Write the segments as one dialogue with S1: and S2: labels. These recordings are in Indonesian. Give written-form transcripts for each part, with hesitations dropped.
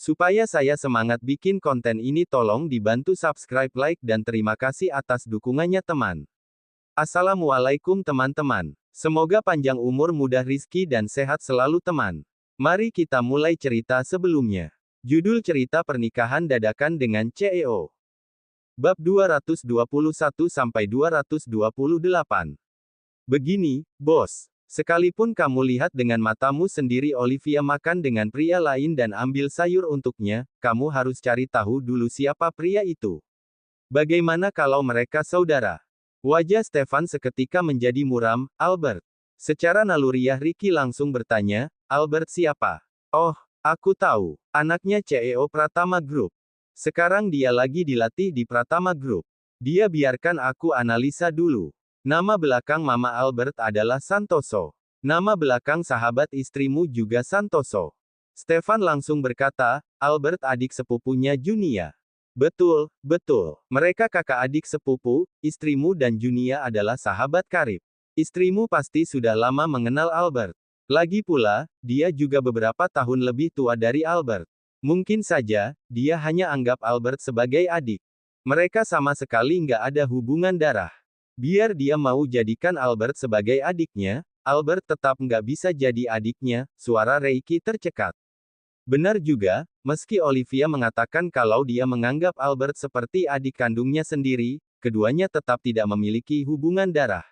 S1: Supaya saya semangat bikin konten ini, tolong dibantu subscribe, like, dan terima kasih atas dukungannya teman. Assalamualaikum teman-teman. Semoga panjang umur, mudah rizki dan sehat selalu teman. Mari kita mulai cerita sebelumnya. Judul cerita pernikahan dadakan dengan CEO. Bab 221-228. Begini, bos. Sekalipun kamu lihat dengan matamu sendiri Olivia makan dengan pria lain dan ambil sayur untuknya, kamu harus cari tahu dulu siapa pria itu. Bagaimana kalau mereka saudara? Wajah Stefan seketika menjadi muram. Albert. Secara naluriah Ricky langsung bertanya, Albert siapa? Oh, aku tahu. Anaknya CEO Pratama Group. Sekarang dia lagi dilatih di Pratama Group. Dia biarkan aku analisa dulu. Nama belakang Mama Albert adalah Santoso. Nama belakang sahabat istrimu juga Santoso. Stefan langsung berkata, Albert adik sepupunya Junia. Betul, betul. Mereka kakak adik sepupu, istrimu dan Junia adalah sahabat karib. Istrimu pasti sudah lama mengenal Albert. Lagi pula, dia juga beberapa tahun lebih tua dari Albert. Mungkin saja, dia hanya anggap Albert sebagai adik. Mereka sama sekali nggak ada hubungan darah. Biar dia mau jadikan Albert sebagai adiknya, Albert tetap nggak bisa jadi adiknya, suara Reiki tercekat. Benar juga, meski Olivia mengatakan kalau dia menganggap Albert seperti adik kandungnya sendiri, keduanya tetap tidak memiliki hubungan darah.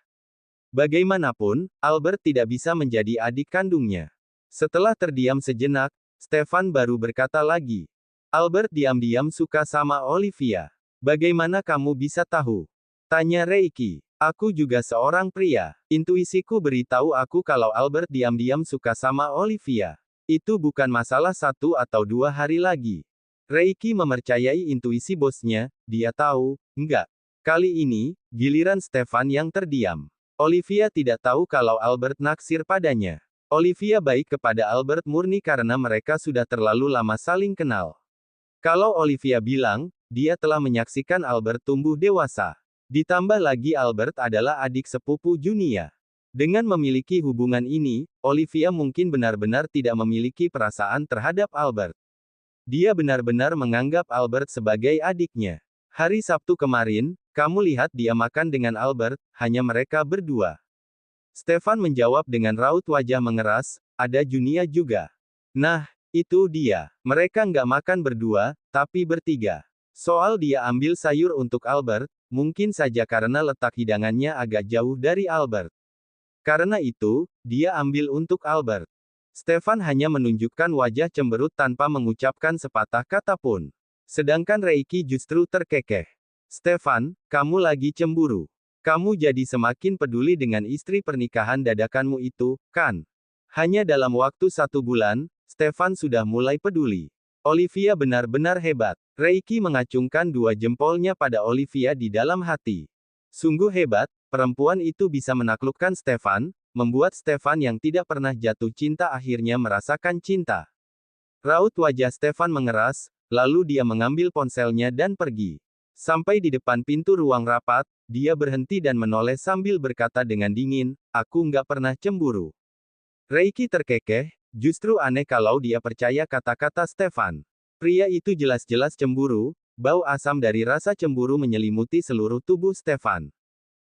S1: Bagaimanapun, Albert tidak bisa menjadi adik kandungnya. Setelah terdiam sejenak, Stefan baru berkata lagi. Albert diam-diam suka sama Olivia. Bagaimana kamu bisa tahu? Tanya Reiki. Aku juga seorang pria. Intuisiku beritahu aku kalau Albert diam-diam suka sama Olivia. Itu bukan masalah 1 atau 2 hari lagi. Reiki mempercayai intuisi bosnya, dia tahu, enggak. Kali ini, giliran Stefan yang terdiam. Olivia tidak tahu kalau Albert naksir padanya. Olivia baik kepada Albert murni karena mereka sudah terlalu lama saling kenal. Kalau Olivia bilang, dia telah menyaksikan Albert tumbuh dewasa. Ditambah lagi Albert adalah adik sepupu Junia. Dengan memiliki hubungan ini, Olivia mungkin benar-benar tidak memiliki perasaan terhadap Albert. Dia benar-benar menganggap Albert sebagai adiknya. Hari Sabtu kemarin, kamu lihat dia makan dengan Albert, hanya mereka berdua. Stefan menjawab dengan raut wajah mengeras, ada Junia juga. Nah, itu dia. Mereka nggak makan berdua, tapi bertiga. Soal dia ambil sayur untuk Albert, mungkin saja karena letak hidangannya agak jauh dari Albert. Karena itu, dia ambil untuk Albert. Stefan hanya menunjukkan wajah cemberut tanpa mengucapkan sepatah kata pun. Sedangkan Reiki justru terkekeh. Stefan, kamu lagi cemburu. Kamu jadi semakin peduli dengan istri pernikahan dadakanmu itu, kan? Hanya dalam waktu 1 bulan, Stefan sudah mulai peduli. Olivia benar-benar hebat. Reiki mengacungkan 2 jempolnya pada Olivia di dalam hati. Sungguh hebat, perempuan itu bisa menaklukkan Stefan, membuat Stefan yang tidak pernah jatuh cinta akhirnya merasakan cinta. Raut wajah Stefan mengeras, lalu dia mengambil ponselnya dan pergi. Sampai di depan pintu ruang rapat, dia berhenti dan menoleh sambil berkata dengan dingin, aku nggak pernah cemburu. Reiki terkekeh, justru aneh kalau dia percaya kata-kata Stefan. Pria itu jelas-jelas cemburu, bau asam dari rasa cemburu menyelimuti seluruh tubuh Stefan.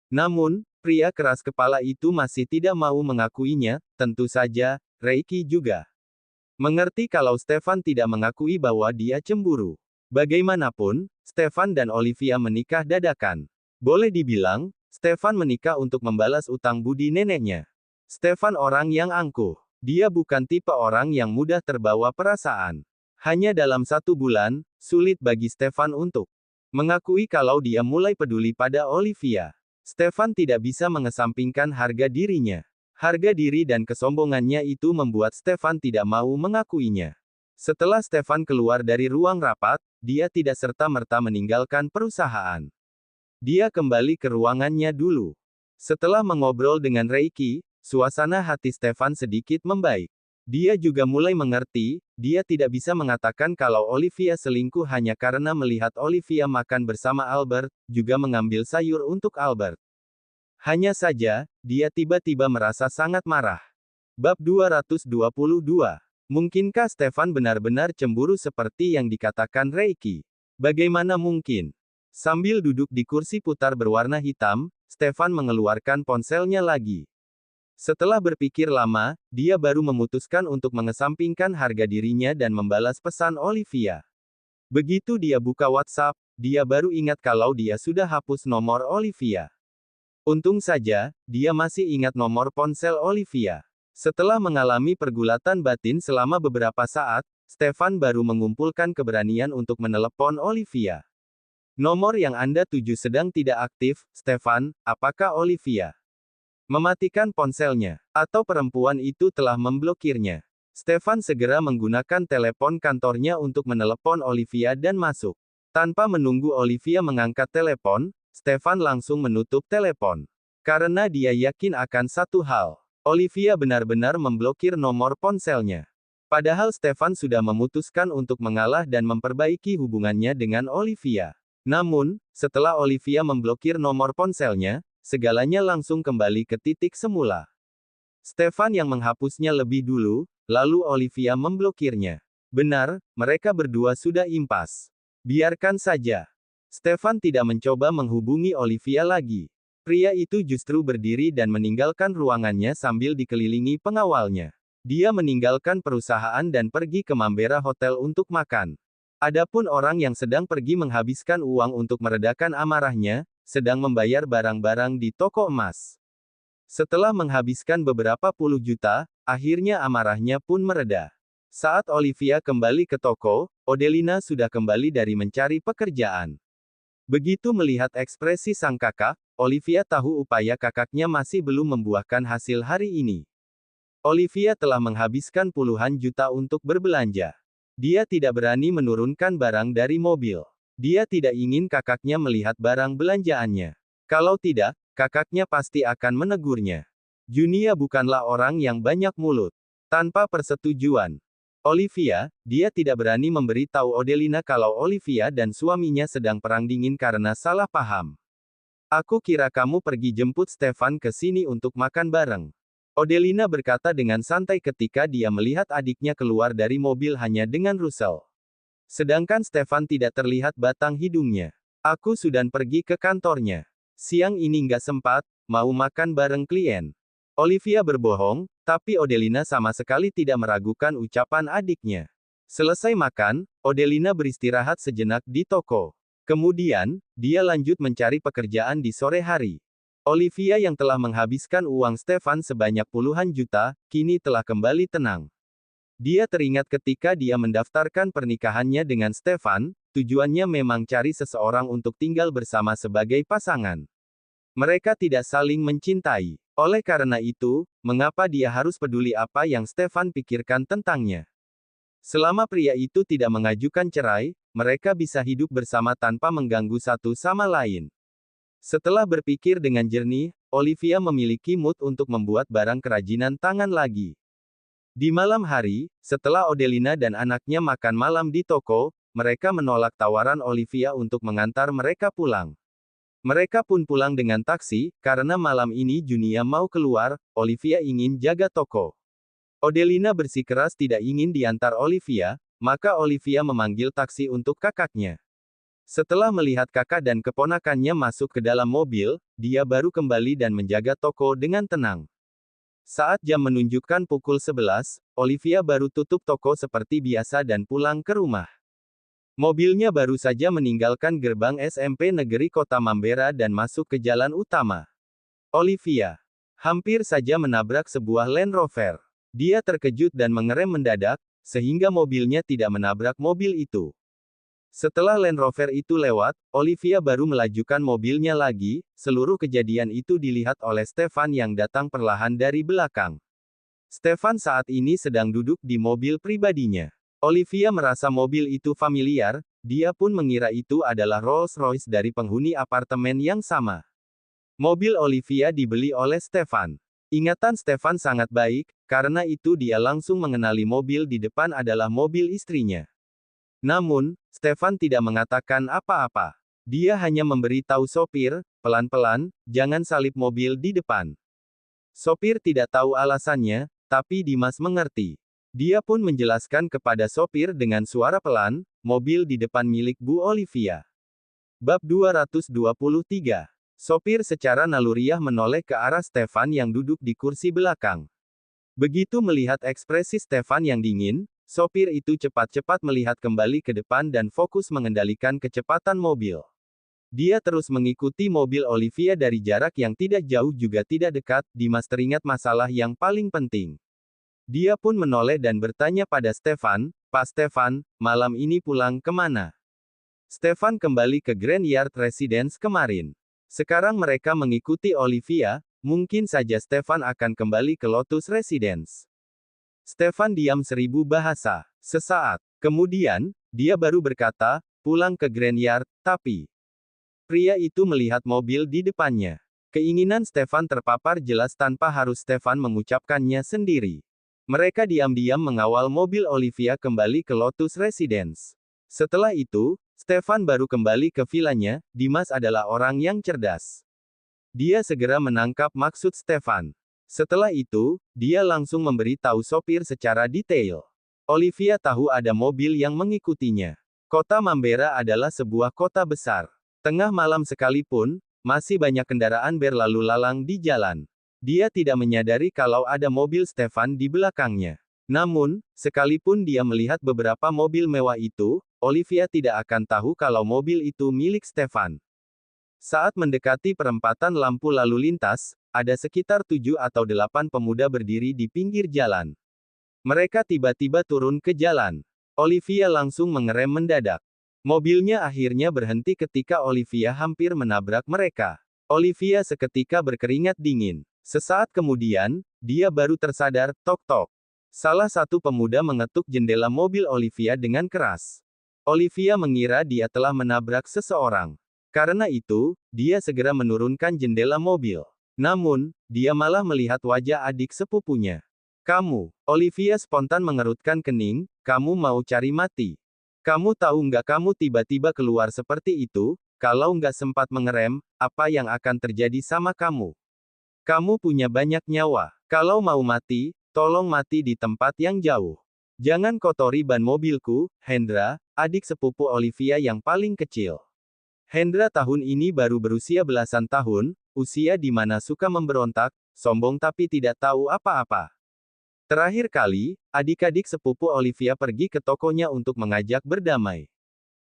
S1: Namun, pria keras kepala itu masih tidak mau mengakuinya, tentu saja, Reiki juga mengerti kalau Stefan tidak mengakui bahwa dia cemburu. Bagaimanapun, Stefan dan Olivia menikah dadakan. Boleh dibilang, Stefan menikah untuk membalas utang budi neneknya. Stefan orang yang angkuh. Dia bukan tipe orang yang mudah terbawa perasaan. Hanya dalam 1 bulan, sulit bagi Stefan untuk mengakui kalau dia mulai peduli pada Olivia. Stefan tidak bisa mengesampingkan harga dirinya. Harga diri dan kesombongannya itu membuat Stefan tidak mau mengakuinya. Setelah Stefan keluar dari ruang rapat, dia tidak serta-merta meninggalkan perusahaan. Dia kembali ke ruangannya dulu. Setelah mengobrol dengan Reiki, suasana hati Stefan sedikit membaik. Dia juga mulai mengerti, dia tidak bisa mengatakan kalau Olivia selingkuh hanya karena melihat Olivia makan bersama Albert, juga mengambil sayur untuk Albert. Hanya saja, dia tiba-tiba merasa sangat marah. Bab 222. Mungkinkah Stefan benar-benar cemburu seperti yang dikatakan Reiki? Bagaimana mungkin? Sambil duduk di kursi putar berwarna hitam, Stefan mengeluarkan ponselnya lagi. Setelah berpikir lama, dia baru memutuskan untuk mengesampingkan harga dirinya dan membalas pesan Olivia. Begitu dia buka WhatsApp, dia baru ingat kalau dia sudah hapus nomor Olivia. Untung saja, dia masih ingat nomor ponsel Olivia. Setelah mengalami pergulatan batin selama beberapa saat, Stefan baru mengumpulkan keberanian untuk menelepon Olivia. Nomor yang Anda tuju sedang tidak aktif, Stefan, apakah Olivia mematikan ponselnya? Atau perempuan itu telah memblokirnya? Stefan segera menggunakan telepon kantornya untuk menelepon Olivia dan masuk. Tanpa menunggu Olivia mengangkat telepon, Stefan langsung menutup telepon. Karena dia yakin akan satu hal. Olivia benar-benar memblokir nomor ponselnya. Padahal Stefan sudah memutuskan untuk mengalah dan memperbaiki hubungannya dengan Olivia. Namun, setelah Olivia memblokir nomor ponselnya, segalanya langsung kembali ke titik semula. Stefan yang menghapusnya lebih dulu, lalu Olivia memblokirnya. Benar, mereka berdua sudah impas. Biarkan saja. Stefan tidak mencoba menghubungi Olivia lagi. Pria itu justru berdiri dan meninggalkan ruangannya sambil dikelilingi pengawalnya. Dia meninggalkan perusahaan dan pergi ke Mambera Hotel untuk makan. Adapun orang yang sedang pergi menghabiskan uang untuk meredakan amarahnya, sedang membayar barang-barang di toko emas. Setelah menghabiskan beberapa puluh juta, akhirnya amarahnya pun mereda. Saat Olivia kembali ke toko, Odelina sudah kembali dari mencari pekerjaan. Begitu melihat ekspresi sang kakak, Olivia tahu upaya kakaknya masih belum membuahkan hasil hari ini. Olivia telah menghabiskan puluhan juta untuk berbelanja. Dia tidak berani menurunkan barang dari mobil. Dia tidak ingin kakaknya melihat barang belanjaannya. Kalau tidak, kakaknya pasti akan menegurnya. Junia bukanlah orang yang banyak mulut. Tanpa persetujuan Olivia, dia tidak berani memberitahu Odelina kalau Olivia dan suaminya sedang perang dingin karena salah paham. Aku kira kamu pergi jemput Stefan ke sini untuk makan bareng. Odelina berkata dengan santai ketika dia melihat adiknya keluar dari mobil hanya dengan Russell. Sedangkan Stefan tidak terlihat batang hidungnya. Aku sudah pergi ke kantornya. Siang ini nggak sempat, mau makan bareng klien. Olivia berbohong, tapi Odelina sama sekali tidak meragukan ucapan adiknya. Selesai makan, Odelina beristirahat sejenak di toko. Kemudian, dia lanjut mencari pekerjaan di sore hari. Olivia yang telah menghabiskan uang Stefan sebanyak puluhan juta, kini telah kembali tenang. Dia teringat ketika dia mendaftarkan pernikahannya dengan Stefan, tujuannya memang cari seseorang untuk tinggal bersama sebagai pasangan. Mereka tidak saling mencintai. Oleh karena itu, mengapa dia harus peduli apa yang Stefan pikirkan tentangnya? Selama pria itu tidak mengajukan cerai, mereka bisa hidup bersama tanpa mengganggu satu sama lain. Setelah berpikir dengan jernih, Olivia memiliki mood untuk membuat barang kerajinan tangan lagi. Di malam hari, setelah Odelina dan anaknya makan malam di toko, mereka menolak tawaran Olivia untuk mengantar mereka pulang. Mereka pun pulang dengan taksi, karena malam ini Junia mau keluar, Olivia ingin jaga toko. Odelina bersikeras tidak ingin diantar Olivia, maka Olivia memanggil taksi untuk kakaknya. Setelah melihat kakak dan keponakannya masuk ke dalam mobil, dia baru kembali dan menjaga toko dengan tenang. Saat jam menunjukkan pukul 11, Olivia baru tutup toko seperti biasa dan pulang ke rumah. Mobilnya baru saja meninggalkan gerbang SMP Negeri Kota Mambera dan masuk ke jalan utama. Olivia hampir saja menabrak sebuah Land Rover. Dia terkejut dan mengerem mendadak, sehingga mobilnya tidak menabrak mobil itu. Setelah Land Rover itu lewat, Olivia baru melajukan mobilnya lagi. Seluruh kejadian itu dilihat oleh Stefan yang datang perlahan dari belakang. Stefan saat ini sedang duduk di mobil pribadinya. Olivia merasa mobil itu familiar, dia pun mengira itu adalah Rolls-Royce dari penghuni apartemen yang sama. Mobil Olivia dibeli oleh Stefan. Ingatan Stefan sangat baik, karena itu dia langsung mengenali mobil di depan adalah mobil istrinya. Namun, Stefan tidak mengatakan apa-apa. Dia hanya memberitahu sopir, pelan-pelan, jangan salip mobil di depan. Sopir tidak tahu alasannya, tapi Dimas mengerti. Dia pun menjelaskan kepada sopir dengan suara pelan, mobil di depan milik Bu Olivia. Bab 223. Sopir secara naluriah menoleh ke arah Stefan yang duduk di kursi belakang. Begitu melihat ekspresi Stefan yang dingin, sopir itu cepat-cepat melihat kembali ke depan dan fokus mengendalikan kecepatan mobil. Dia terus mengikuti mobil Olivia dari jarak yang tidak jauh juga tidak dekat. Dimas teringat masalah yang paling penting. Dia pun menoleh dan bertanya pada Stefan, "Pak Stefan, malam ini pulang kemana?" Stefan kembali ke Grand Yard Residence kemarin. Sekarang mereka mengikuti Olivia, mungkin saja Stefan akan kembali ke Lotus Residence. Stefan diam 1000 bahasa. Sesaat kemudian, dia baru berkata, "Pulang ke Grand Yard, tapi..." Pria itu melihat mobil di depannya. Keinginan Stefan terpapar jelas tanpa harus Stefan mengucapkannya sendiri. Mereka diam-diam mengawal mobil Olivia kembali ke Lotus Residence. Setelah itu, Stefan baru kembali ke vilanya. Dimas adalah orang yang cerdas. Dia segera menangkap maksud Stefan. Setelah itu, dia langsung memberi tahu sopir secara detail. Olivia tahu ada mobil yang mengikutinya. Kota Mambera adalah sebuah kota besar. Tengah malam sekalipun, masih banyak kendaraan berlalu lalang di jalan. Dia tidak menyadari kalau ada mobil Stefan di belakangnya. Namun, sekalipun dia melihat beberapa mobil mewah itu, Olivia tidak akan tahu kalau mobil itu milik Stefan. Saat mendekati perempatan lampu lalu lintas, ada sekitar 7 atau 8 pemuda berdiri di pinggir jalan. Mereka tiba-tiba turun ke jalan. Olivia langsung mengerem mendadak. Mobilnya akhirnya berhenti ketika Olivia hampir menabrak mereka. Olivia seketika berkeringat dingin. Sesaat kemudian, dia baru tersadar. Tok-tok. Salah satu pemuda mengetuk jendela mobil Olivia dengan keras. Olivia mengira dia telah menabrak seseorang. Karena itu, dia segera menurunkan jendela mobil. Namun, dia malah melihat wajah adik sepupunya. "Kamu," Olivia spontan mengerutkan kening, "kamu mau cari mati? Kamu tahu nggak kamu tiba-tiba keluar seperti itu, kalau nggak sempat mengerem, apa yang akan terjadi sama kamu? Kamu punya banyak nyawa. Kalau mau mati, tolong mati di tempat yang jauh. Jangan kotori ban mobilku." Hendra, adik sepupu Olivia yang paling kecil. Hendra tahun ini baru berusia belasan tahun, usia di mana suka memberontak, sombong tapi tidak tahu apa-apa. Terakhir kali, adik-adik sepupu Olivia pergi ke tokonya untuk mengajak berdamai.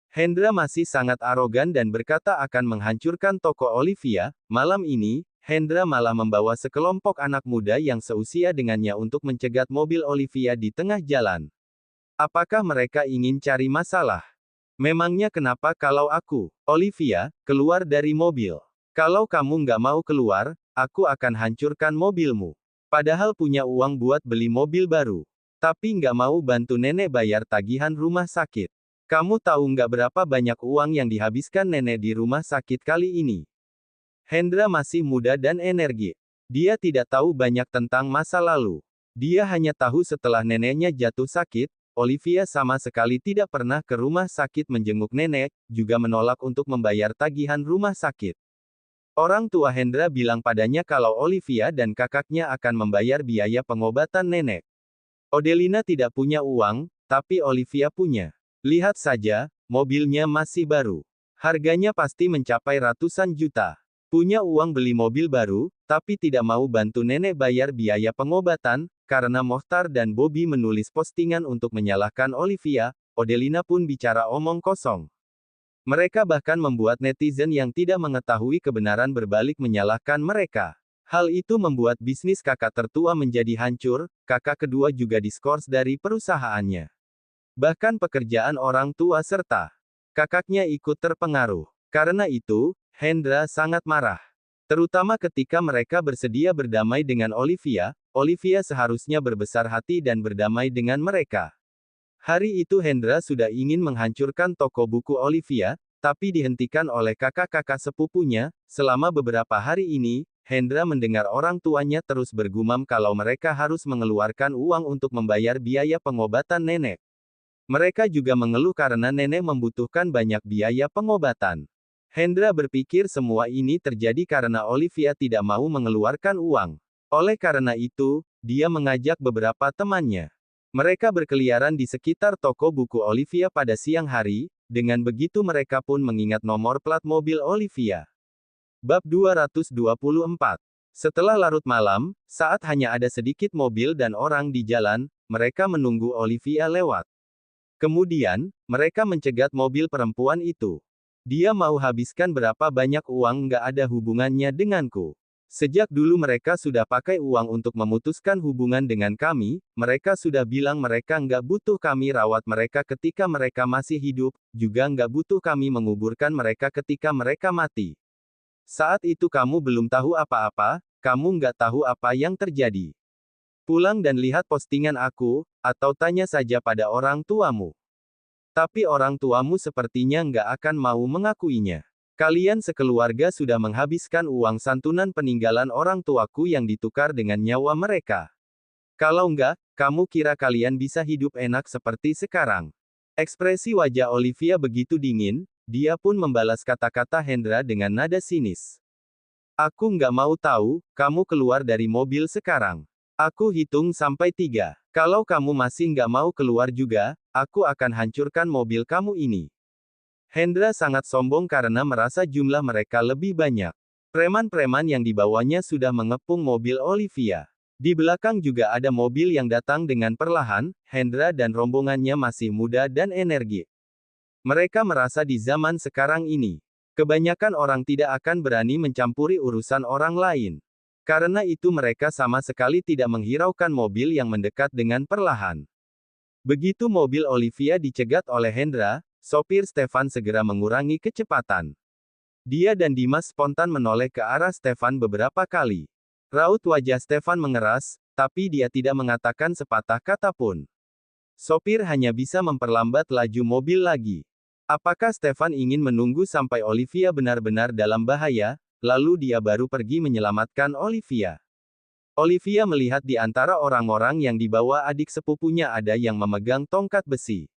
S1: Hendra masih sangat arogan dan berkata akan menghancurkan toko Olivia. Malam ini, Hendra malah membawa sekelompok anak muda yang seusia dengannya untuk mencegat mobil Olivia di tengah jalan. Apakah mereka ingin cari masalah? Memangnya kenapa kalau aku, Olivia, keluar dari mobil? Kalau kamu nggak mau keluar, aku akan hancurkan mobilmu. Padahal punya uang buat beli mobil baru. Tapi nggak mau bantu nenek bayar tagihan rumah sakit. Kamu tahu nggak berapa banyak uang yang dihabiskan nenek di rumah sakit kali ini? Hendra masih muda dan energik. Dia tidak tahu banyak tentang masa lalu. Dia hanya tahu setelah neneknya jatuh sakit, Olivia sama sekali tidak pernah ke rumah sakit menjenguk nenek, juga menolak untuk membayar tagihan rumah sakit. Orang tua Hendra bilang padanya kalau Olivia dan kakaknya akan membayar biaya pengobatan nenek. Odelina tidak punya uang, tapi Olivia punya. Lihat saja, mobilnya masih baru. Harganya pasti mencapai ratusan juta. Punya uang beli mobil baru, tapi tidak mau bantu nenek bayar biaya pengobatan. Karena Mohtar dan Bobby menulis postingan untuk menyalahkan Olivia, Odelina pun bicara omong kosong. Mereka bahkan membuat netizen yang tidak mengetahui kebenaran berbalik menyalahkan mereka. Hal itu membuat bisnis kakak tertua menjadi hancur, kakak kedua juga diskors dari perusahaannya. Bahkan pekerjaan orang tua serta kakaknya ikut terpengaruh. Karena itu, Hendra sangat marah. Terutama ketika mereka bersedia berdamai dengan Olivia, Olivia seharusnya berbesar hati dan berdamai dengan mereka. Hari itu Hendra sudah ingin menghancurkan toko buku Olivia, tapi dihentikan oleh kakak-kakak sepupunya. Selama beberapa hari ini, Hendra mendengar orang tuanya terus bergumam kalau mereka harus mengeluarkan uang untuk membayar biaya pengobatan nenek. Mereka juga mengeluh karena nenek membutuhkan banyak biaya pengobatan. Hendra berpikir semua ini terjadi karena Olivia tidak mau mengeluarkan uang. Oleh karena itu, dia mengajak beberapa temannya. Mereka berkeliaran di sekitar toko buku Olivia pada siang hari, dengan begitu mereka pun mengingat nomor plat mobil Olivia. Bab 224. Setelah larut malam, saat hanya ada sedikit mobil dan orang di jalan, mereka menunggu Olivia lewat. Kemudian, mereka mencegat mobil perempuan itu. Dia mau habiskan berapa banyak uang nggak ada hubungannya denganku. Sejak dulu mereka sudah pakai uang untuk memutuskan hubungan dengan kami, mereka sudah bilang mereka nggak butuh kami rawat mereka ketika mereka masih hidup, juga nggak butuh kami menguburkan mereka ketika mereka mati. Saat itu kamu belum tahu apa-apa, kamu nggak tahu apa yang terjadi. Pulang dan lihat postingan aku, atau tanya saja pada orang tuamu. Tapi orang tuamu sepertinya nggak akan mau mengakuinya. Kalian sekeluarga sudah menghabiskan uang santunan peninggalan orang tuaku yang ditukar dengan nyawa mereka. Kalau enggak, kamu kira kalian bisa hidup enak seperti sekarang? Ekspresi wajah Olivia begitu dingin, dia pun membalas kata-kata Hendra dengan nada sinis. Aku nggak mau tahu, kamu keluar dari mobil sekarang. Aku hitung sampai 3. Kalau kamu masih nggak mau keluar juga, aku akan hancurkan mobil kamu ini. Hendra sangat sombong karena merasa jumlah mereka lebih banyak. Preman-preman yang dibawanya sudah mengepung mobil Olivia. Di belakang juga ada mobil yang datang dengan perlahan, Hendra dan rombongannya masih muda dan energik. Mereka merasa di zaman sekarang ini, kebanyakan orang tidak akan berani mencampuri urusan orang lain. Karena itu mereka sama sekali tidak menghiraukan mobil yang mendekat dengan perlahan. Begitu mobil Olivia dicegat oleh Hendra, sopir Stefan segera mengurangi kecepatan. Dia dan Dimas spontan menoleh ke arah Stefan beberapa kali. Raut wajah Stefan mengeras, tapi dia tidak mengatakan sepatah kata pun. Sopir hanya bisa memperlambat laju mobil lagi. Apakah Stefan ingin menunggu sampai Olivia benar-benar dalam bahaya, lalu dia baru pergi menyelamatkan Olivia? Olivia melihat di antara orang-orang yang dibawa adik sepupunya ada yang memegang tongkat besi.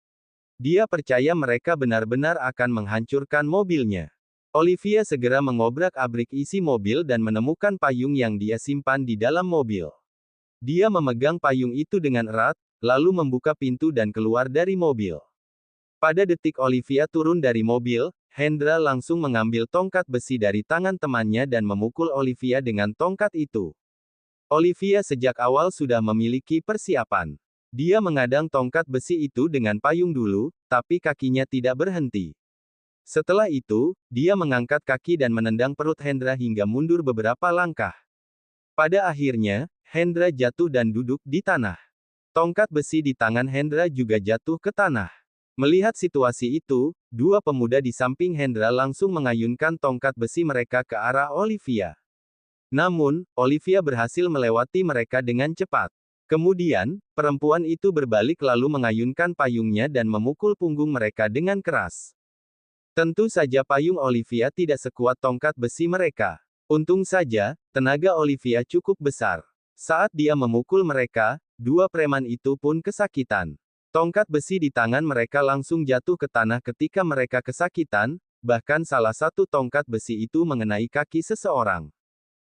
S1: Dia percaya mereka benar-benar akan menghancurkan mobilnya. Olivia segera mengobrak-abrik isi mobil dan menemukan payung yang dia simpan di dalam mobil. Dia memegang payung itu dengan erat, lalu membuka pintu dan keluar dari mobil. Pada detik Olivia turun dari mobil, Hendra langsung mengambil tongkat besi dari tangan temannya dan memukul Olivia dengan tongkat itu. Olivia sejak awal sudah memiliki persiapan. Dia mengadang tongkat besi itu dengan payung dulu, tapi kakinya tidak berhenti. Setelah itu, dia mengangkat kaki dan menendang perut Hendra hingga mundur beberapa langkah. Pada akhirnya, Hendra jatuh dan duduk di tanah. Tongkat besi di tangan Hendra juga jatuh ke tanah. Melihat situasi itu, dua pemuda di samping Hendra langsung mengayunkan tongkat besi mereka ke arah Olivia. Namun, Olivia berhasil melewati mereka dengan cepat. Kemudian, perempuan itu berbalik lalu mengayunkan payungnya dan memukul punggung mereka dengan keras. Tentu saja payung Olivia tidak sekuat tongkat besi mereka. Untung saja, tenaga Olivia cukup besar. Saat dia memukul mereka, dua preman itu pun kesakitan. Tongkat besi di tangan mereka langsung jatuh ke tanah ketika mereka kesakitan, bahkan salah satu tongkat besi itu mengenai kaki seseorang.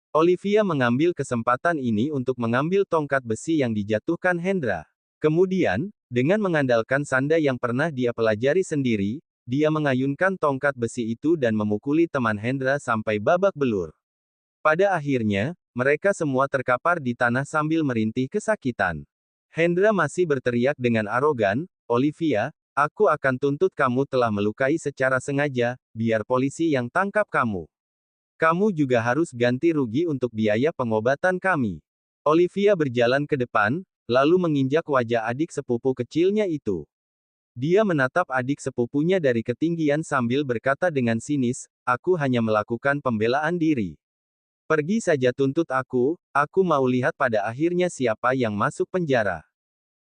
S1: Olivia mengambil kesempatan ini untuk mengambil tongkat besi yang dijatuhkan Hendra. Kemudian, dengan mengandalkan sanda yang pernah dia pelajari sendiri, dia mengayunkan tongkat besi itu dan memukuli teman Hendra sampai babak belur. Pada akhirnya, mereka semua terkapar di tanah sambil merintih kesakitan. Hendra masih berteriak dengan arogan, Olivia, aku akan tuntut kamu telah melukai secara sengaja, biar polisi yang tangkap kamu. Kamu juga harus ganti rugi untuk biaya pengobatan kami. Olivia berjalan ke depan, lalu menginjak wajah adik sepupu kecilnya itu. Dia menatap adik sepupunya dari ketinggian sambil berkata dengan sinis, aku hanya melakukan pembelaan diri. Pergi saja tuntut aku mau lihat pada akhirnya siapa yang masuk penjara.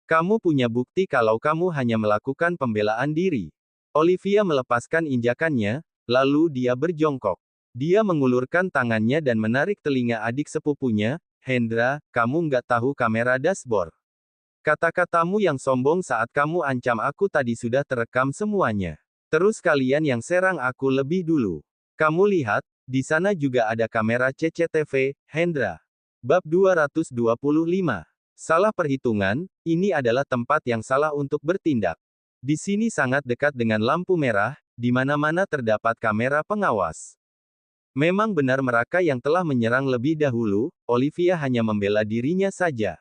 S1: Kamu punya bukti kalau kamu hanya melakukan pembelaan diri. Olivia melepaskan injakannya, lalu dia berjongkok. Dia mengulurkan tangannya dan menarik telinga adik sepupunya, Hendra, kamu nggak tahu kamera dashboard. Kata-katamu yang sombong saat kamu ancam aku tadi sudah terekam semuanya. Terus kalian yang serang aku lebih dulu. Kamu lihat, di sana juga ada kamera CCTV, Hendra. Bab 225. Salah perhitungan, ini adalah tempat yang salah untuk bertindak. Di sini sangat dekat dengan lampu merah, di mana-mana terdapat kamera pengawas. Memang benar mereka yang telah menyerang lebih dahulu, Olivia hanya membela dirinya saja.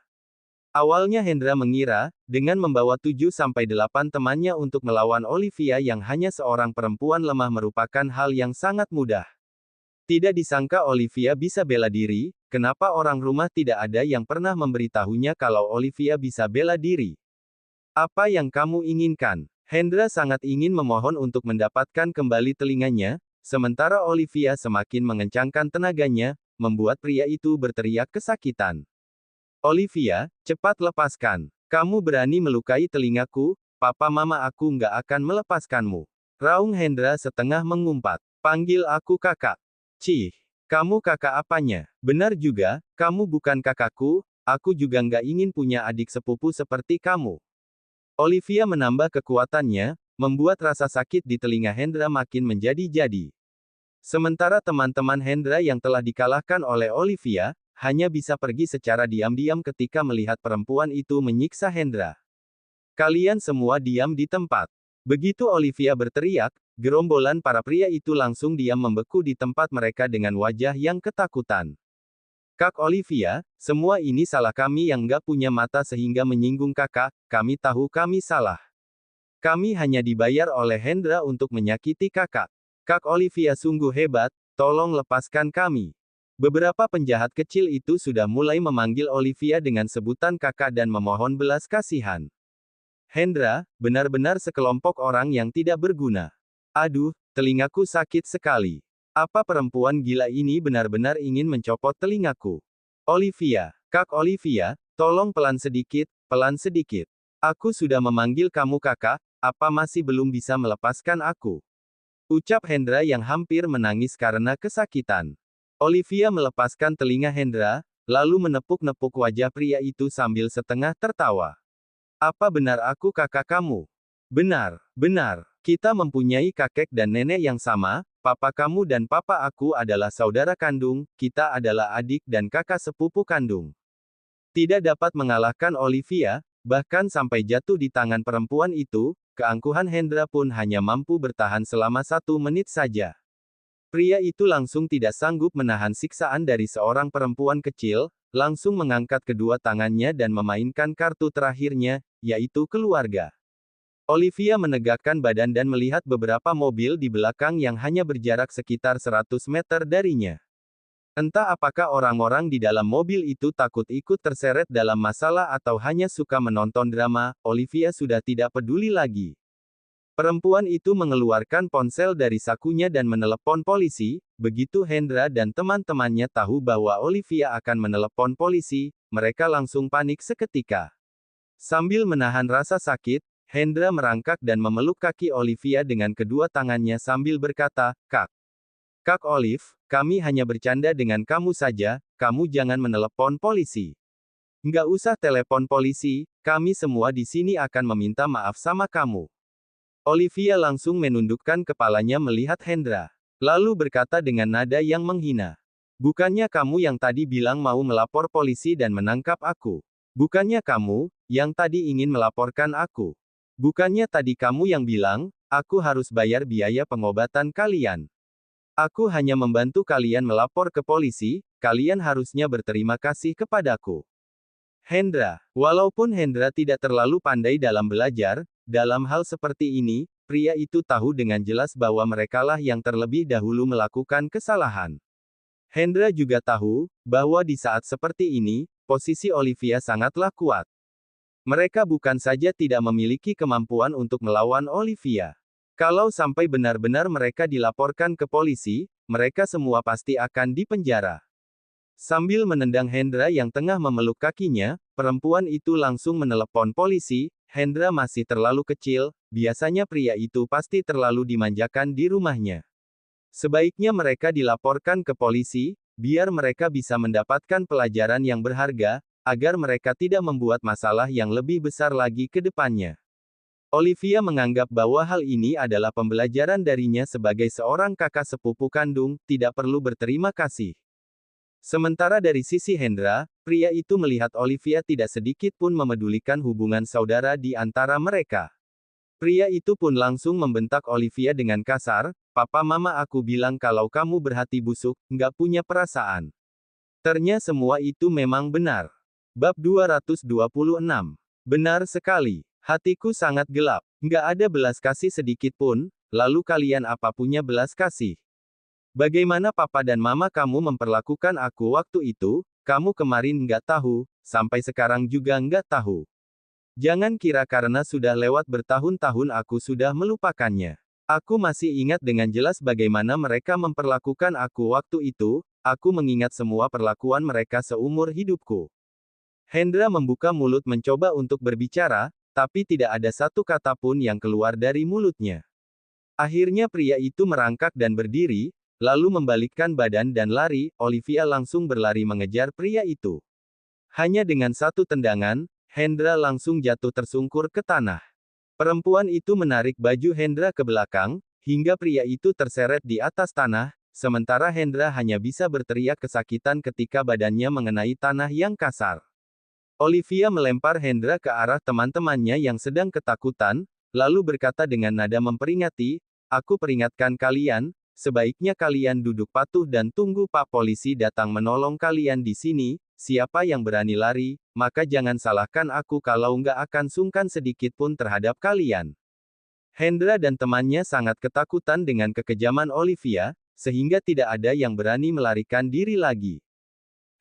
S1: Awalnya Hendra mengira, dengan membawa 7-8 temannya untuk melawan Olivia yang hanya seorang perempuan lemah merupakan hal yang sangat mudah. Tidak disangka Olivia bisa bela diri, kenapa orang rumah tidak ada yang pernah memberitahunya kalau Olivia bisa bela diri? Apa yang kamu inginkan? Hendra sangat ingin memohon untuk mendapatkan kembali telinganya, sementara Olivia semakin mengencangkan tenaganya, membuat pria itu berteriak kesakitan. Olivia, cepat lepaskan. Kamu berani melukai telingaku, papa mama aku nggak akan melepaskanmu. Raung Hendra setengah mengumpat. Panggil aku kakak. Cih, kamu kakak apanya? Benar juga, kamu bukan kakakku, aku juga nggak ingin punya adik sepupu seperti kamu. Olivia menambah kekuatannya, membuat rasa sakit di telinga Hendra makin menjadi-jadi. Sementara teman-teman Hendra yang telah dikalahkan oleh Olivia, hanya bisa pergi secara diam-diam ketika melihat perempuan itu menyiksa Hendra. Kalian semua diam di tempat. Begitu Olivia berteriak, gerombolan para pria itu langsung diam membeku di tempat mereka dengan wajah yang ketakutan. Kak Olivia, semua ini salah kami yang nggak punya mata sehingga menyinggung kakak, kami tahu kami salah. Kami hanya dibayar oleh Hendra untuk menyakiti kakak. Kak Olivia sungguh hebat, tolong lepaskan kami. Beberapa penjahat kecil itu sudah mulai memanggil Olivia dengan sebutan kakak dan memohon belas kasihan. Hendra, benar-benar sekelompok orang yang tidak berguna. Aduh, telingaku sakit sekali. Apa perempuan gila ini benar-benar ingin mencopot telingaku? Olivia, Kak Olivia, tolong pelan sedikit, pelan sedikit. Aku sudah memanggil kamu kakak, apa masih belum bisa melepaskan aku? Ucap Hendra yang hampir menangis karena kesakitan. Olivia melepaskan telinga Hendra, lalu menepuk-nepuk wajah pria itu sambil setengah tertawa. Apa benar aku kakak kamu? Benar, benar. Kita mempunyai kakek dan nenek yang sama, papa kamu dan papa aku adalah saudara kandung, kita adalah adik dan kakak sepupu kandung. Tidak dapat mengalahkan Olivia, bahkan sampai jatuh di tangan perempuan itu, keangkuhan Hendra pun hanya mampu bertahan selama 1 menit saja. Pria itu langsung tidak sanggup menahan siksaan dari seorang perempuan kecil, langsung mengangkat kedua tangannya dan memainkan kartu terakhirnya, yaitu keluarga. Olivia menegakkan badan dan melihat beberapa mobil di belakang yang hanya berjarak sekitar 100 meter darinya. Entah apakah orang-orang di dalam mobil itu takut ikut terseret dalam masalah atau hanya suka menonton drama, Olivia sudah tidak peduli lagi. Perempuan itu mengeluarkan ponsel dari sakunya dan menelepon polisi. Begitu Hendra dan teman-temannya tahu bahwa Olivia akan menelepon polisi, mereka langsung panik seketika. Sambil menahan rasa sakit, Hendra merangkak dan memeluk kaki Olivia dengan kedua tangannya sambil berkata, "Kak. Kak Olive, kami hanya bercanda dengan kamu saja, kamu jangan menelepon polisi. Nggak usah telepon polisi, kami semua di sini akan meminta maaf sama kamu." Olivia langsung menundukkan kepalanya melihat Hendra. Lalu berkata dengan nada yang menghina. Bukannya kamu yang tadi bilang mau melapor polisi dan menangkap aku? Bukannya kamu, yang tadi ingin melaporkan aku? Bukannya tadi kamu yang bilang, aku harus bayar biaya pengobatan kalian? Aku hanya membantu kalian melapor ke polisi, kalian harusnya berterima kasih kepadaku. Hendra, walaupun Hendra tidak terlalu pandai dalam belajar, dalam hal seperti ini, pria itu tahu dengan jelas bahwa merekalah yang terlebih dahulu melakukan kesalahan. Hendra juga tahu, bahwa di saat seperti ini, posisi Olivia sangatlah kuat. Mereka bukan saja tidak memiliki kemampuan untuk melawan Olivia. Kalau sampai benar-benar mereka dilaporkan ke polisi, mereka semua pasti akan dipenjara. Sambil menendang Hendra yang tengah memeluk kakinya, perempuan itu langsung menelepon polisi. Hendra masih terlalu kecil, biasanya pria itu pasti terlalu dimanjakan di rumahnya. Sebaiknya mereka dilaporkan ke polisi, biar mereka bisa mendapatkan pelajaran yang berharga, agar mereka tidak membuat masalah yang lebih besar lagi ke depannya. Olivia menganggap bahwa hal ini adalah pembelajaran darinya sebagai seorang kakak sepupu kandung, tidak perlu berterima kasih. Sementara dari sisi Hendra, Pria itu melihat Olivia tidak sedikit pun memedulikan hubungan saudara di antara mereka. Pria itu pun langsung membentak Olivia dengan kasar, "Papa mama aku bilang kalau kamu berhati busuk, nggak punya perasaan." Ternyata semua itu memang benar. Bab 226. Benar sekali. Hatiku sangat gelap. Nggak ada belas kasih sedikit pun, lalu kalian apa punya belas kasih? Bagaimana papa dan mama kamu memperlakukan aku waktu itu? Kamu kemarin nggak tahu, sampai sekarang juga nggak tahu. Jangan kira karena sudah lewat bertahun-tahun aku sudah melupakannya. Aku masih ingat dengan jelas bagaimana mereka memperlakukan aku waktu itu, aku mengingat semua perlakuan mereka seumur hidupku. Hendra membuka mulut mencoba untuk berbicara, tapi tidak ada satu kata pun yang keluar dari mulutnya. Akhirnya pria itu merangkak dan berdiri, lalu membalikkan badan dan lari. Olivia langsung berlari mengejar pria itu. Hanya dengan satu tendangan, Hendra langsung jatuh tersungkur ke tanah. Perempuan itu menarik baju Hendra ke belakang, hingga pria itu terseret di atas tanah, sementara Hendra hanya bisa berteriak kesakitan ketika badannya mengenai tanah yang kasar. Olivia melempar Hendra ke arah teman-temannya yang sedang ketakutan, lalu berkata dengan nada memperingati, "Aku peringatkan kalian, sebaiknya kalian duduk patuh dan tunggu Pak Polisi datang menolong kalian di sini. Siapa yang berani lari, maka jangan salahkan aku kalau nggak akan sungkan sedikit pun terhadap kalian." Hendra dan temannya sangat ketakutan dengan kekejaman Olivia, sehingga tidak ada yang berani melarikan diri lagi.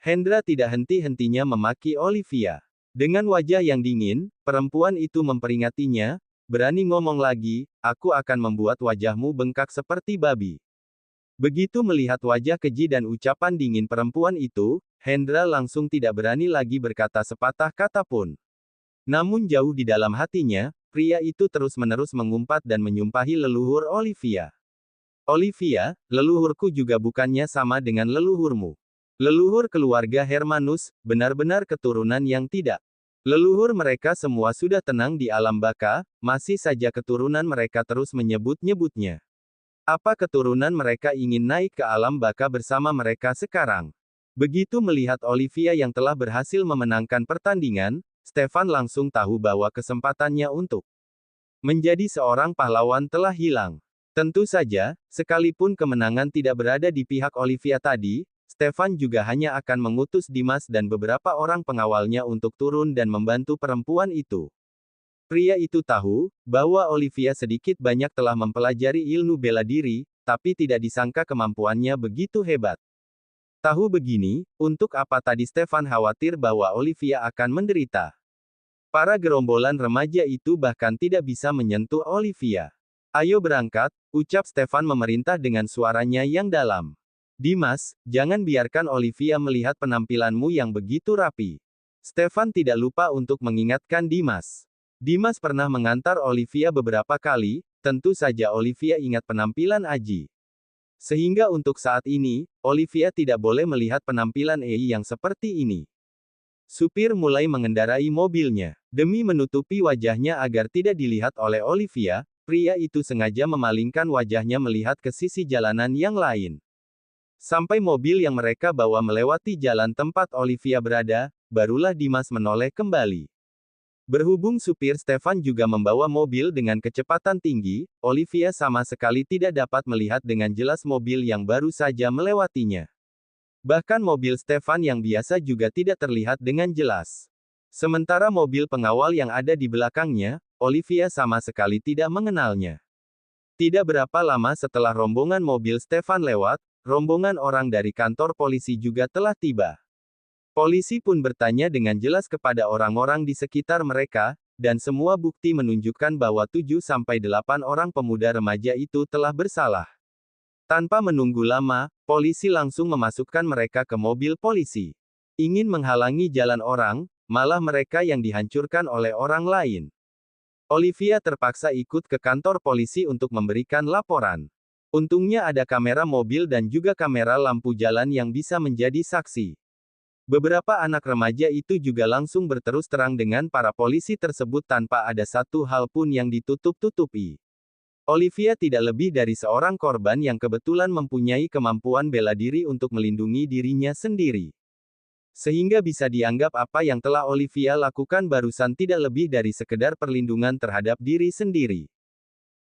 S1: Hendra tidak henti-hentinya memaki Olivia. Dengan wajah yang dingin, perempuan itu memperingatinya, "Berani ngomong lagi, aku akan membuat wajahmu bengkak seperti babi." Begitu melihat wajah keji dan ucapan dingin perempuan itu, Hendra langsung tidak berani lagi berkata sepatah kata pun. Namun jauh di dalam hatinya, pria itu terus-menerus mengumpat dan menyumpahi leluhur Olivia. "Olivia, leluhurku juga bukannya sama dengan leluhurmu. Leluhur keluarga Hermanus, benar-benar keturunan yang tidak. Leluhur mereka semua sudah tenang di alam baka, masih saja keturunan mereka terus menyebut-nyebutnya. Apa keturunan mereka ingin naik ke alam baka bersama mereka sekarang?" Begitu melihat Olivia yang telah berhasil memenangkan pertandingan, Stefan langsung tahu bahwa kesempatannya untuk menjadi seorang pahlawan telah hilang. Tentu saja, sekalipun kemenangan tidak berada di pihak Olivia tadi, Stefan juga hanya akan mengutus Dimas dan beberapa orang pengawalnya untuk turun dan membantu perempuan itu. Pria itu tahu bahwa Olivia sedikit banyak telah mempelajari ilmu bela diri, tapi tidak disangka kemampuannya begitu hebat. Tahu begini, untuk apa tadi Stefan khawatir bahwa Olivia akan menderita? Para gerombolan remaja itu bahkan tidak bisa menyentuh Olivia. "Ayo berangkat," ucap Stefan memerintah dengan suaranya yang dalam. "Dimas, jangan biarkan Olivia melihat penampilanmu yang begitu rapi." Stefan tidak lupa untuk mengingatkan Dimas. Dimas pernah mengantar Olivia beberapa kali, tentu saja Olivia ingat penampilan Aji. Sehingga untuk saat ini, Olivia tidak boleh melihat penampilan Ei yang seperti ini. Supir mulai mengendarai mobilnya. Demi menutupi wajahnya agar tidak dilihat oleh Olivia, pria itu sengaja memalingkan wajahnya melihat ke sisi jalanan yang lain. Sampai mobil yang mereka bawa melewati jalan tempat Olivia berada, barulah Dimas menoleh kembali. Berhubung supir Stefan juga membawa mobil dengan kecepatan tinggi, Olivia sama sekali tidak dapat melihat dengan jelas mobil yang baru saja melewatinya. Bahkan mobil Stefan yang biasa juga tidak terlihat dengan jelas. Sementara mobil pengawal yang ada di belakangnya, Olivia sama sekali tidak mengenalnya. Tidak berapa lama setelah rombongan mobil Stefan lewat, rombongan orang dari kantor polisi juga telah tiba. Polisi pun bertanya dengan jelas kepada orang-orang di sekitar mereka, dan semua bukti menunjukkan bahwa 7-8 orang pemuda remaja itu telah bersalah. Tanpa menunggu lama, polisi langsung memasukkan mereka ke mobil polisi. Ingin menghalangi jalan orang, malah mereka yang dihancurkan oleh orang lain. Olivia terpaksa ikut ke kantor polisi untuk memberikan laporan. Untungnya ada kamera mobil dan juga kamera lampu jalan yang bisa menjadi saksi. Beberapa anak remaja itu juga langsung berterus terang dengan para polisi tersebut tanpa ada satu hal pun yang ditutup-tutupi. Olivia tidak lebih dari seorang korban yang kebetulan mempunyai kemampuan bela diri untuk melindungi dirinya sendiri. Sehingga bisa dianggap apa yang telah Olivia lakukan barusan tidak lebih dari sekedar perlindungan terhadap diri sendiri.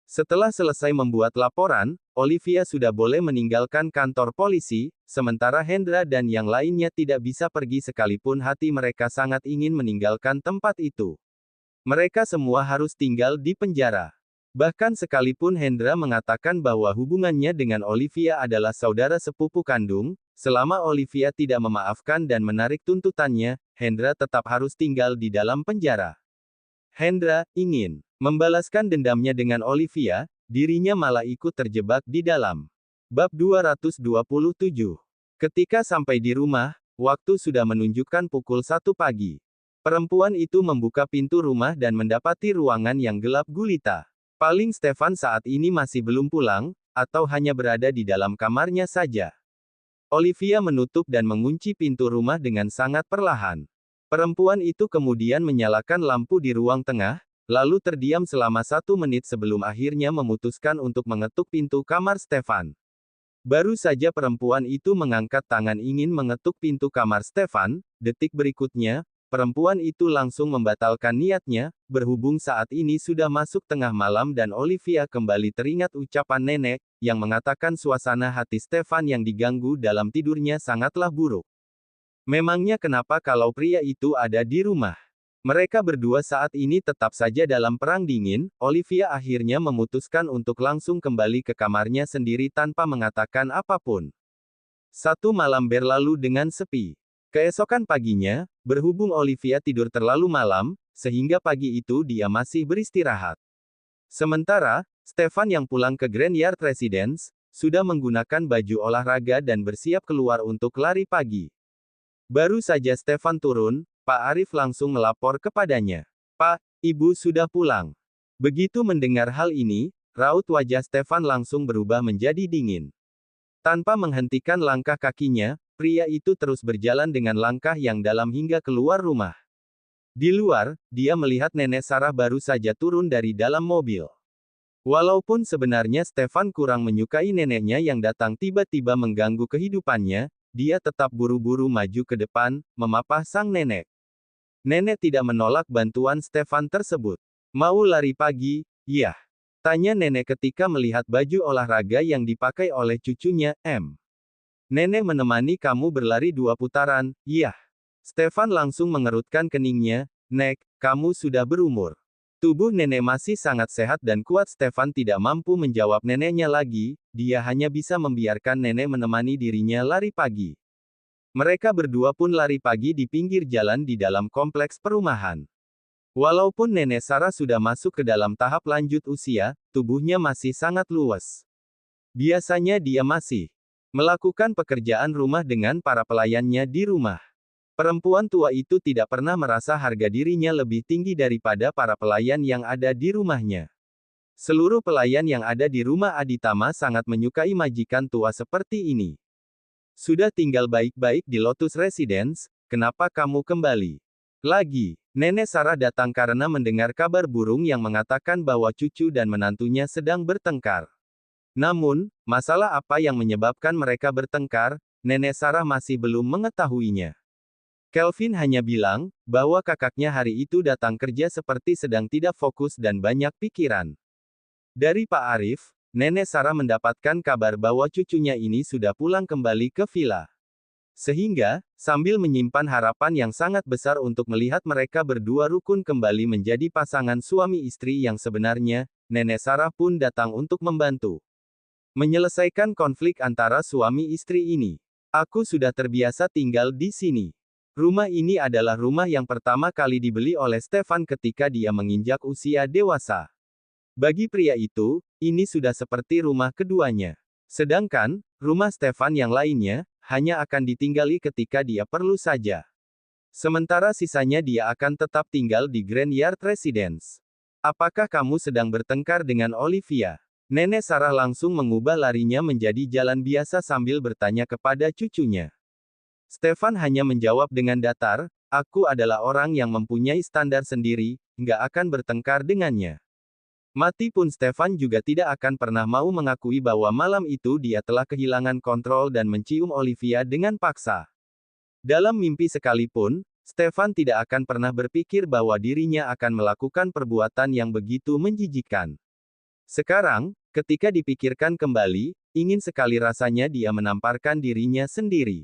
S1: Setelah selesai membuat laporan, Olivia sudah boleh meninggalkan kantor polisi, sementara Hendra dan yang lainnya tidak bisa pergi sekalipun hati mereka sangat ingin meninggalkan tempat itu. Mereka semua harus tinggal di penjara. Bahkan sekalipun Hendra mengatakan bahwa hubungannya dengan Olivia adalah saudara sepupu kandung, selama Olivia tidak memaafkan dan menarik tuntutannya, Hendra tetap harus tinggal di dalam penjara. Hendra ingin membalaskan dendamnya dengan Olivia, dirinya malah ikut terjebak di dalam. Bab 227. Ketika sampai di rumah, waktu sudah menunjukkan pukul 1 pagi. Perempuan itu membuka pintu rumah dan mendapati ruangan yang gelap gulita. Paling Stefan saat ini masih belum pulang, atau hanya berada di dalam kamarnya saja. Olivia menutup dan mengunci pintu rumah dengan sangat perlahan. Perempuan itu kemudian menyalakan lampu di ruang tengah, lalu terdiam selama 1 menit sebelum akhirnya memutuskan untuk mengetuk pintu kamar Stefan. Baru saja perempuan itu mengangkat tangan ingin mengetuk pintu kamar Stefan, detik berikutnya, perempuan itu langsung membatalkan niatnya, berhubung saat ini sudah masuk tengah malam dan Olivia kembali teringat ucapan nenek, yang mengatakan suasana hati Stefan yang diganggu dalam tidurnya sangatlah buruk. Memangnya kenapa kalau pria itu ada di rumah? Mereka berdua saat ini tetap saja dalam perang dingin, Olivia akhirnya memutuskan untuk langsung kembali ke kamarnya sendiri tanpa mengatakan apapun. 1 malam berlalu dengan sepi. Keesokan paginya, berhubung Olivia tidur terlalu malam, sehingga pagi itu dia masih beristirahat. Sementara, Stefan yang pulang ke Grand Yard Residence, sudah menggunakan baju olahraga dan bersiap keluar untuk lari pagi. Baru saja Stefan turun, Pak Arif langsung melapor kepadanya. "Pak, Ibu sudah pulang." Begitu mendengar hal ini, raut wajah Stefan langsung berubah menjadi dingin. Tanpa menghentikan langkah kakinya, pria itu terus berjalan dengan langkah yang dalam hingga keluar rumah. Di luar, dia melihat Nenek Sarah baru saja turun dari dalam mobil. Walaupun sebenarnya Stefan kurang menyukai neneknya yang datang tiba-tiba mengganggu kehidupannya, dia tetap buru-buru maju ke depan, memapah sang nenek. Nenek tidak menolak bantuan Stefan tersebut. "Mau lari pagi, ya?" tanya nenek ketika melihat baju olahraga yang dipakai oleh cucunya, M. "Nenek menemani kamu berlari 2 putaran, iya." Stefan langsung mengerutkan keningnya, "Nek, kamu sudah berumur." Tubuh nenek masih sangat sehat dan kuat. Stefan tidak mampu menjawab neneknya lagi, dia hanya bisa membiarkan nenek menemani dirinya lari pagi. Mereka berdua pun lari pagi di pinggir jalan di dalam kompleks perumahan. Walaupun Nenek Sarah sudah masuk ke dalam tahap lanjut usia, tubuhnya masih sangat luas. Biasanya dia masih melakukan pekerjaan rumah dengan para pelayannya di rumah. Perempuan tua itu tidak pernah merasa harga dirinya lebih tinggi daripada para pelayan yang ada di rumahnya. Seluruh pelayan yang ada di rumah Aditama sangat menyukai majikan tua seperti ini. "Sudah tinggal baik-baik di Lotus Residence, kenapa kamu kembali lagi?" Nenek Sarah datang karena mendengar kabar burung yang mengatakan bahwa cucu dan menantunya sedang bertengkar. Namun, masalah apa yang menyebabkan mereka bertengkar, Nenek Sarah masih belum mengetahuinya. Kelvin hanya bilang, bahwa kakaknya hari itu datang kerja seperti sedang tidak fokus dan banyak pikiran. Dari Pak Arif, Nenek Sarah mendapatkan kabar bahwa cucunya ini sudah pulang kembali ke villa. Sehingga, sambil menyimpan harapan yang sangat besar untuk melihat mereka berdua rukun kembali menjadi pasangan suami istri yang sebenarnya, Nenek Sarah pun datang untuk membantu menyelesaikan konflik antara suami istri ini. "Aku sudah terbiasa tinggal di sini. Rumah ini adalah rumah yang pertama kali dibeli oleh Stefan ketika dia menginjak usia dewasa. Bagi pria itu, ini sudah seperti rumah keduanya. Sedangkan, rumah Stefan yang lainnya, hanya akan ditinggali ketika dia perlu saja. Sementara sisanya dia akan tetap tinggal di Grand Yard Residence." "Apakah kamu sedang bertengkar dengan Olivia?" Nenek Sarah langsung mengubah larinya menjadi jalan biasa sambil bertanya kepada cucunya. Stefan hanya menjawab dengan datar, "Aku adalah orang yang mempunyai standar sendiri, nggak akan bertengkar dengannya." Mati pun Stefan juga tidak akan pernah mau mengakui bahwa malam itu dia telah kehilangan kontrol dan mencium Olivia dengan paksa. Dalam mimpi sekalipun, Stefan tidak akan pernah berpikir bahwa dirinya akan melakukan perbuatan yang begitu menjijikkan. Sekarang, ketika dipikirkan kembali, ingin sekali rasanya dia menamparkan dirinya sendiri.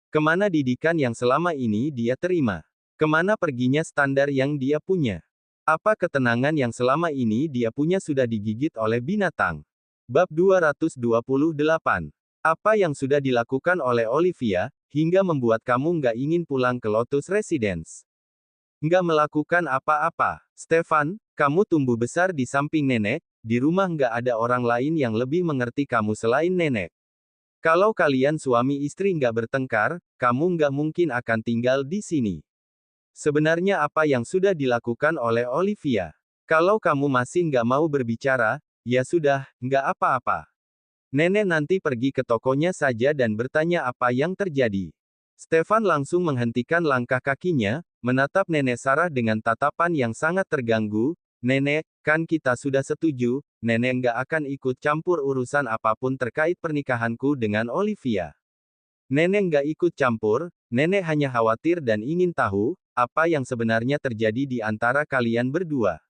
S1: Kemana didikan yang selama ini dia terima? Kemana perginya standar yang dia punya? Apa ketenangan yang selama ini dia punya sudah digigit oleh binatang? Bab 228. Apa yang sudah dilakukan oleh Olivia, hingga membuat kamu nggak ingin pulang ke Lotus Residence? Nggak melakukan apa-apa. Stefan, kamu tumbuh besar di samping nenek, di rumah nggak ada orang lain yang lebih mengerti kamu selain nenek. Kalau kalian suami istri nggak bertengkar, kamu nggak mungkin akan tinggal di sini. Sebenarnya apa yang sudah dilakukan oleh Olivia? Kalau kamu masih nggak mau berbicara, ya sudah, nggak apa-apa. Nenek nanti pergi ke tokonya saja dan bertanya apa yang terjadi. Stefan langsung menghentikan langkah kakinya, menatap Nenek Sarah dengan tatapan yang sangat terganggu. Nenek, kan kita sudah setuju, Nenek nggak akan ikut campur urusan apapun terkait pernikahanku dengan Olivia. Nenek nggak ikut campur, Nenek hanya khawatir dan ingin tahu, apa yang sebenarnya terjadi di antara kalian berdua.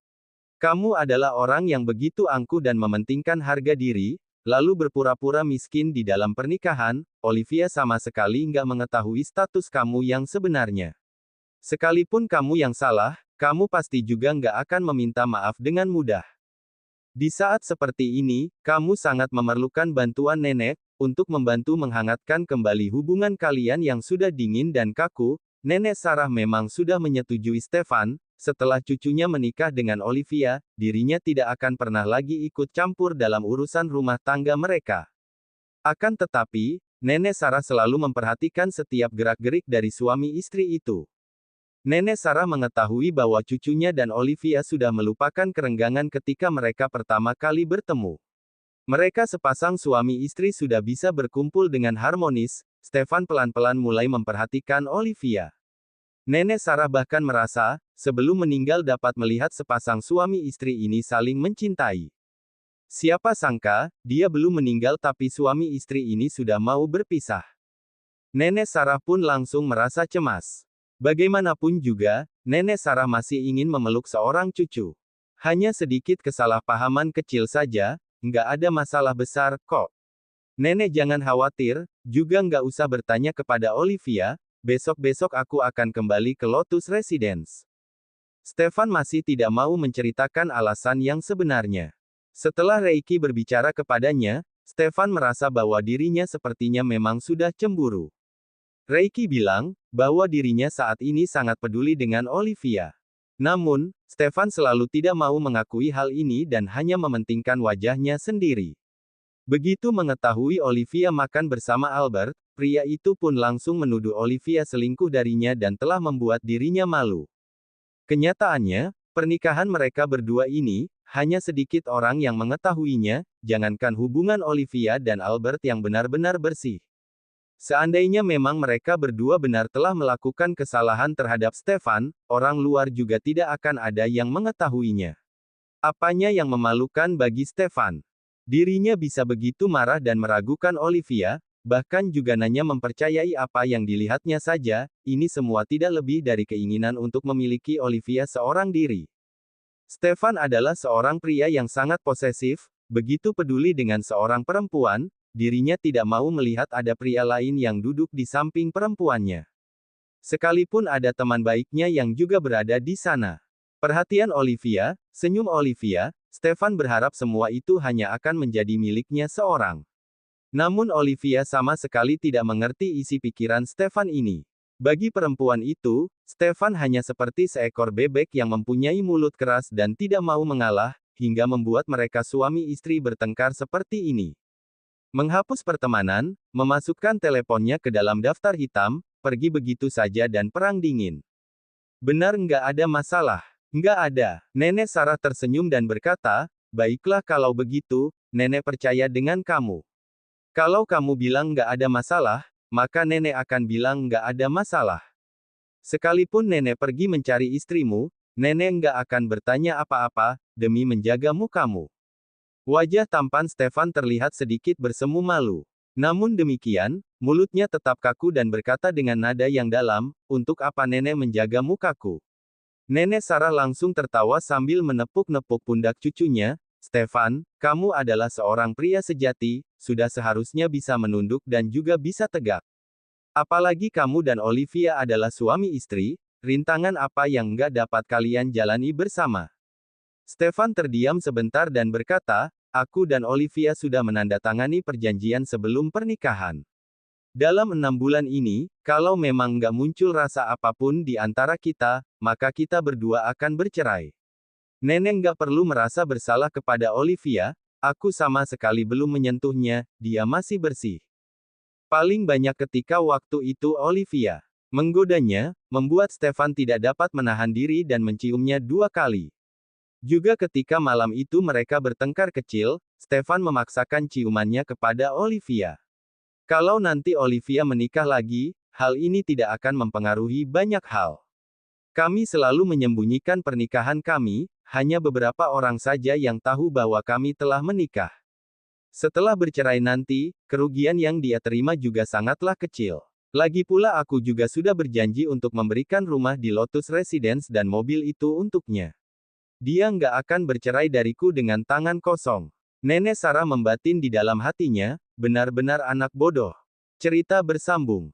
S1: Kamu adalah orang yang begitu angkuh dan mementingkan harga diri, lalu berpura-pura miskin di dalam pernikahan. Olivia sama sekali nggak mengetahui status kamu yang sebenarnya. Sekalipun kamu yang salah, kamu pasti juga nggak akan meminta maaf dengan mudah. Di saat seperti ini, kamu sangat memerlukan bantuan nenek, untuk membantu menghangatkan kembali hubungan kalian yang sudah dingin dan kaku. Nenek Sarah memang sudah menyetujui Stefan. Setelah cucunya menikah dengan Olivia, dirinya tidak akan pernah lagi ikut campur dalam urusan rumah tangga mereka. Akan tetapi, Nenek Sarah selalu memperhatikan setiap gerak-gerik dari suami istri itu. Nenek Sarah mengetahui bahwa cucunya dan Olivia sudah melupakan kerenggangan ketika mereka pertama kali bertemu. Mereka sepasang suami istri sudah bisa berkumpul dengan harmonis. Stefan pelan-pelan mulai memperhatikan Olivia. Nenek Sarah bahkan merasa, sebelum meninggal dapat melihat sepasang suami istri ini saling mencintai. Siapa sangka, dia belum meninggal tapi suami istri ini sudah mau berpisah. Nenek Sarah pun langsung merasa cemas. Bagaimanapun juga, Nenek Sarah masih ingin memeluk seorang cucu. Hanya sedikit kesalahpahaman kecil saja, nggak ada masalah besar, kok. Nenek jangan khawatir, juga nggak usah bertanya kepada Olivia. Besok-besok aku akan kembali ke Lotus Residence. Stefan masih tidak mau menceritakan alasan yang sebenarnya. Setelah Reiki berbicara kepadanya, Stefan merasa bahwa dirinya sepertinya memang sudah cemburu. Reiki bilang, bahwa dirinya saat ini sangat peduli dengan Olivia. Namun, Stefan selalu tidak mau mengakui hal ini dan hanya mementingkan wajahnya sendiri. Begitu mengetahui Olivia makan bersama Albert, pria itu pun langsung menuduh Olivia selingkuh darinya dan telah membuat dirinya malu. Kenyataannya, pernikahan mereka berdua ini, hanya sedikit orang yang mengetahuinya, jangankan hubungan Olivia dan Albert yang benar-benar bersih. Seandainya memang mereka berdua benar telah melakukan kesalahan terhadap Stefan, orang luar juga tidak akan ada yang mengetahuinya. Apanya yang memalukan bagi Stefan? Dirinya bisa begitu marah dan meragukan Olivia, bahkan juga hanya mempercayai apa yang dilihatnya saja. Ini semua tidak lebih dari keinginan untuk memiliki Olivia seorang diri. Stefan adalah seorang pria yang sangat posesif, begitu peduli dengan seorang perempuan, dirinya tidak mau melihat ada pria lain yang duduk di samping perempuannya. Sekalipun ada teman baiknya yang juga berada di sana. Perhatian Olivia, senyum Olivia, Stefan berharap semua itu hanya akan menjadi miliknya seorang. Namun Olivia sama sekali tidak mengerti isi pikiran Stefan ini. Bagi perempuan itu, Stefan hanya seperti seekor bebek yang mempunyai mulut keras dan tidak mau mengalah, hingga membuat mereka suami istri bertengkar seperti ini. Menghapus pertemanan, memasukkan teleponnya ke dalam daftar hitam, pergi begitu saja dan perang dingin. Benar nggak ada masalah? Nggak ada. Nenek Sarah tersenyum dan berkata, baiklah kalau begitu, nenek percaya dengan kamu. Kalau kamu bilang nggak ada masalah, maka nenek akan bilang nggak ada masalah. Sekalipun nenek pergi mencari istrimu, nenek nggak akan bertanya apa-apa, demi menjaga mukamu. Wajah tampan Stefan terlihat sedikit bersemu malu. Namun demikian, mulutnya tetap kaku dan berkata dengan nada yang dalam, "Untuk apa nenek menjaga mukaku?" Nenek Sarah langsung tertawa sambil menepuk-nepuk pundak cucunya. "Stefan, kamu adalah seorang pria sejati, sudah seharusnya bisa menunduk dan juga bisa tegak. Apalagi kamu dan Olivia adalah suami istri, rintangan apa yang nggak dapat kalian jalani bersama?" Stefan terdiam sebentar dan berkata, "Aku dan Olivia sudah menandatangani perjanjian sebelum pernikahan. Dalam 6 bulan ini, kalau memang nggak muncul rasa apapun di antara kita, maka kita berdua akan bercerai." Nenek nggak perlu merasa bersalah kepada Olivia, aku sama sekali belum menyentuhnya, dia masih bersih. Paling banyak ketika waktu itu Olivia menggodanya, membuat Stefan tidak dapat menahan diri dan menciumnya 2 kali. Juga ketika malam itu mereka bertengkar kecil, Stefan memaksakan ciumannya kepada Olivia. Kalau nanti Olivia menikah lagi, hal ini tidak akan mempengaruhi banyak hal. Kami selalu menyembunyikan pernikahan kami, hanya beberapa orang saja yang tahu bahwa kami telah menikah. Setelah bercerai nanti, kerugian yang dia terima juga sangatlah kecil. Lagi pula aku juga sudah berjanji untuk memberikan rumah di Lotus Residence dan mobil itu untuknya. Dia nggak akan bercerai dariku dengan tangan kosong. Nenek Sarah membatin di dalam hatinya, benar-benar anak bodoh. Cerita bersambung.